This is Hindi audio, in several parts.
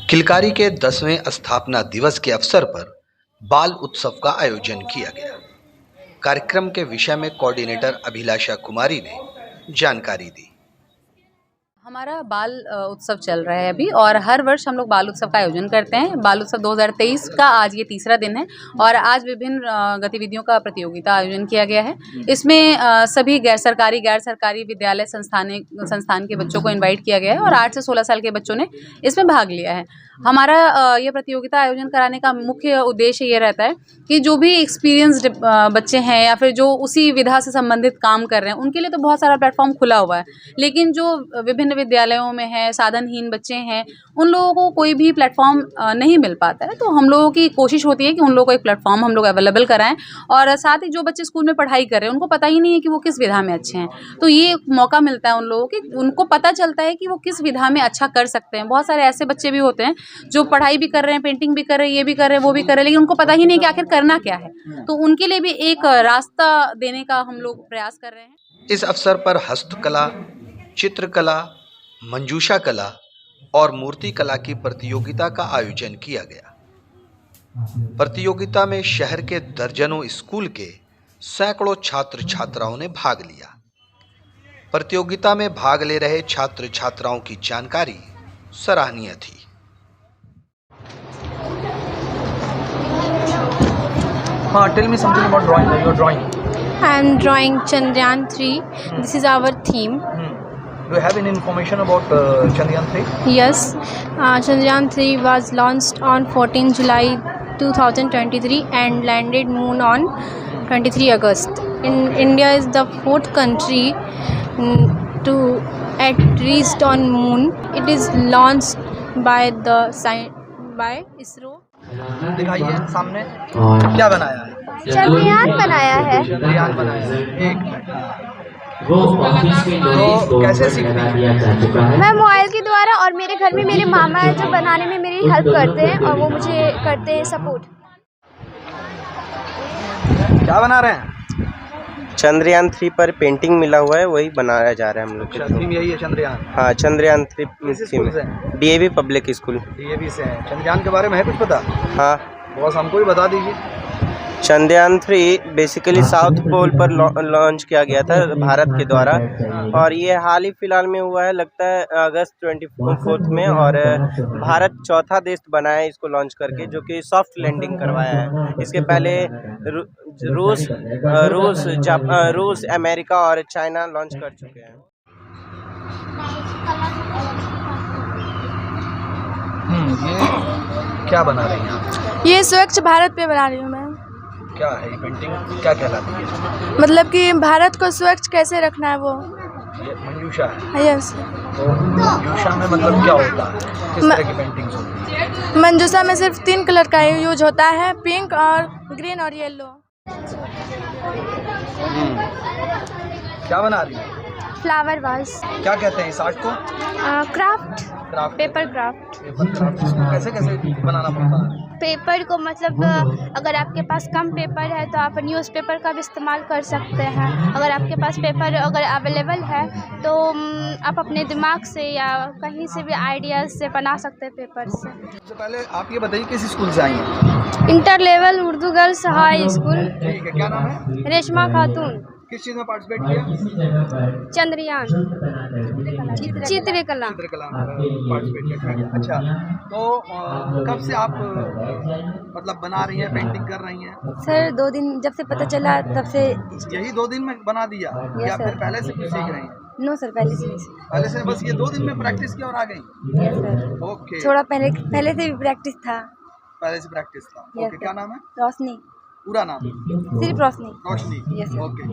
किलकारी के 10वें स्थापना दिवस के अवसर पर बाल उत्सव का आयोजन किया गया। कार्यक्रम के विषय में कोऑर्डिनेटर अभिलाषा कुमारी ने जानकारी दी। हमारा बाल उत्सव चल रहा है अभी, और हर वर्ष हम लोग बाल उत्सव का आयोजन करते हैं। बाल उत्सव 2023 का आज ये तीसरा दिन है और आज विभिन्न गतिविधियों का प्रतियोगिता आयोजन किया गया है। इसमें सभी गैर सरकारी विद्यालय संस्थान के बच्चों को इनवाइट किया गया है और 8 से 16 साल के बच्चों ने इसमें भाग लिया है। हमारा ये प्रतियोगिता आयोजन कराने का मुख्य उद्देश्य ये रहता है कि जो भी एक्सपीरियंस्ड बच्चे हैं या फिर जो उसी विधा से संबंधित काम कर रहे हैं, उनके लिए तो बहुत सारा प्लेटफॉर्म खुला हुआ है, लेकिन जो विभिन्न विद्यालयों में है, साधनहीन बच्चे हैं, उन लोगों को कोई भी प्लेटफॉर्म नहीं मिल पाता है। तो हम लोगों की कोशिश होती है कि उन लोगों को एक प्लेटफॉर्म हम लोग अवेलेबल कराएं, और साथ ही जो बच्चे स्कूल में पढ़ाई कर रहे हैं उनको पता ही नहीं है कि वो किस विधा में अच्छे हैं, तो ये मौका मिलता है उन लोगों की, उनको पता चलता है कि वो किस विधा में अच्छा कर सकते हैं। बहुत सारे ऐसे बच्चे भी होते हैं जो पढ़ाई भी कर रहे हैं, पेंटिंग भी कर रहे हैं, ये भी कर रहे हैं, वो भी कर रहे हैं, लेकिन उनको पता ही नहीं कि आखिर करना क्या है। तो उनके लिए भी एक रास्ता देने का हम लोग प्रयास कर रहे हैं। इस अवसर पर हस्तकला, चित्रकला, मंजूषा कला और मूर्ति कला की प्रतियोगिता का आयोजन किया गया। प्रतियोगिता में शहर के दर्जनों स्कूल के सैकड़ों छात्र छात्राओं ने भाग लिया। प्रतियोगिता में भाग ले रहे छात्र छात्राओं की जानकारी सराहनीय थी। Tell me something about drawing. Your drawing. I am drawing Chandrayaan 3. This is our theme. Do you have any information about Chandrayaan 3? Yes, Chandrayaan 3 was launched on 14 July 2023 and landed moon on 23 August. India is the fourth country to reached on moon. It is launched by ISRO. दिखाइए सामने क्या बनाया है? चंद्रयान बनाया है। चंद्रयान बनाया है। एक मिनट। तो कैसे सीख रही है? मैं मोबाइल के द्वारा, और मेरे घर में मेरे मामा है जो बनाने में मेरी हेल्प करते हैं और वो मुझे करते हैं सपोर्ट। क्या बना रहे हैं? चंद्रयान 3 पर पेंटिंग मिला हुआ है, वही बनाया जा रहा है हम लोग के। थीम यही है चंद्रयान? हाँ, Chandrayaan 3 theme DAV public school. DAV से है। चंद्रयान के बारे में है कुछ पता? हाँ, बॉस हमको भी बता दीजिए। चंद्रयान 3 बेसिकली साउथ पोल पर लॉन्च किया गया था भारत के द्वारा, और ये हाल ही फिलहाल में हुआ है, लगता है अगस्त 24 में, और भारत चौथा देश बना है इसको लॉन्च करके, जो कि सॉफ्ट लैंडिंग करवाया है। इसके पहले रूस, अमेरिका और चाइना लॉन्च कर चुके हैं। ये क्या बना रही हैं आप? ये स्वच्छ भारत पे बना रही हूँ मैं। क्या है ये पेंटिंग? क्या कहलाती है? मतलब कि भारत को स्वच्छ कैसे रखना है वो। ये मंजूषा है। यस। तो मंजूषा में मतलब क्या होता है? किस तरह की पेंटिंग्स होती है? मंजूषा में सिर्फ 3 कलर का यूज होता है, पिंक और ग्रीन और येलो। क्या बना रही है? Flower vase. क्या कहते हैं इस आर्ट को? Craft. Craft. Paper craft. Paper craft. इसको कैसे कैसे बनाना पड़ता है? पेपर को मतलब अगर आपके पास कम पेपर है तो आप न्यूज़पेपर का भी इस्तेमाल कर सकते हैं। अगर आपके पास पेपर अगर अवेलेबल है तो आप अपने दिमाग से या कहीं से भी आइडियाज़ से बना सकते हैं पेपर से। सबसे पहले आप ये बताइए किस स्कूल से आई हैं? Inter level Urdu girls high school. ठीक है, क्या नाम है? रेशमा खातून। किस चीज़ में पार्टिसिपेट किया? चंद्रयान। चित्रकला। चित्रकला में पार्टिसिपेट किया। अच्छा, तो कब से आप मतलब बना रही हैं, पेंटिंग कर रही हैं? सर 2 दिन जब से पता चला तब से। यही 2 दिन में बना दिया या सर। फिर पहले से कुछ सीख रही हैं? नो सर, पहले से। पहले से बस ये 2 दिन में प्रैक्टिस किया और आ गई? Yes sir. ओके। थोड़ा पहले से भी प्रैक्टिस था। पहले से प्रैक्टिस था। Yes, ओके, क्या नाम है? रोशनी। पूरा नाम? सिर्फ रोशनी। रोशनी। Yes, sir. ओके।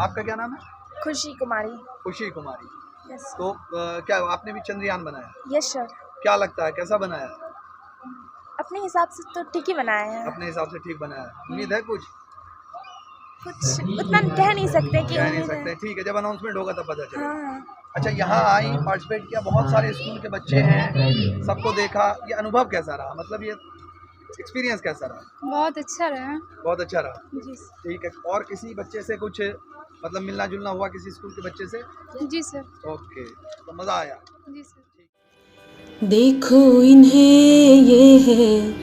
आपका क्या नाम है? खुशी कुमारी। खुशी कुमारी। यस। तो क्या आपने भी चंद्रयान बनाया? Yes sir. क्या लगता है कैसा बनाया? अपने हिसाब से तो ठीक ही बनाए हैं। अपने हिसाब से ठीक बनाया। उम्मीद है कुछ उतना कह नहीं सकते कि कह नहीं सकते। ठीक है, जब अनाउंसमेंट होगा तब पता चलेगा। हाँ। अच्छा, यहाँ आई, पार्टिसिपेट किया, बहुत सारे स्कूल के बच्चे हैं, सबको देखा, ये अनुभव कैसा रहा? मतलब ये एक्सपीरियंस कैसा रहा? बहुत अच्छा रहा। बहुत अच्छा रहा। जी। ठीक है, और किसी बच्चे से कुछ मतलब मिलना जुलना हुआ किसी स्कूल के बच्चे से? जी सर। ओके, तो मज़ा आया? जी सर। देखो इन्हें ये है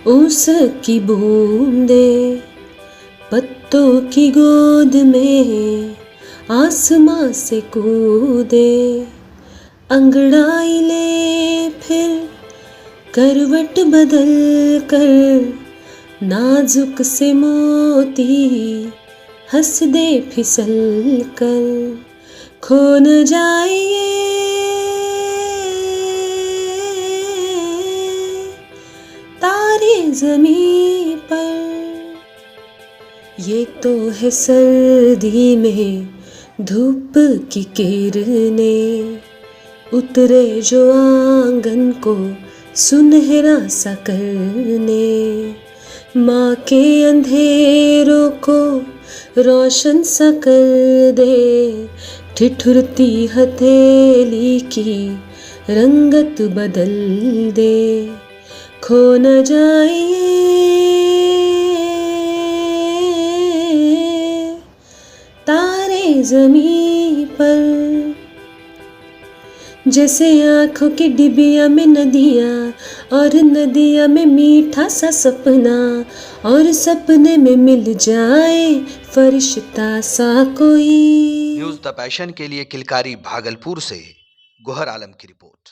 ऊस की बूंदे, पत्तों की गोद में आसमां से कूदे, अंगड़ाई ले फिर करवट बदल कर, नाजुक से मोती हंस दे फिसल कर, खो न जाइए तारे ज़मीं पर। ये तो है सर्दी में धूप की किरणें, उतरे जो आंगन को सुनहरा सा करने, माँ के अंधेरों को रोशन सा कर दे, ठिठुरती हथेली की रंगत बदल दे, खो न जाइए तारे ज़मीं पर। जैसे आँखों की डिबिया में नदियाँ, और नदिया में मीठा सा सपना, और सपने में मिल जाए फरिश्ता सा कोई। न्यूज़ द पैशन के लिए किलकारी भागलपुर से गोहर आलम की रिपोर्ट।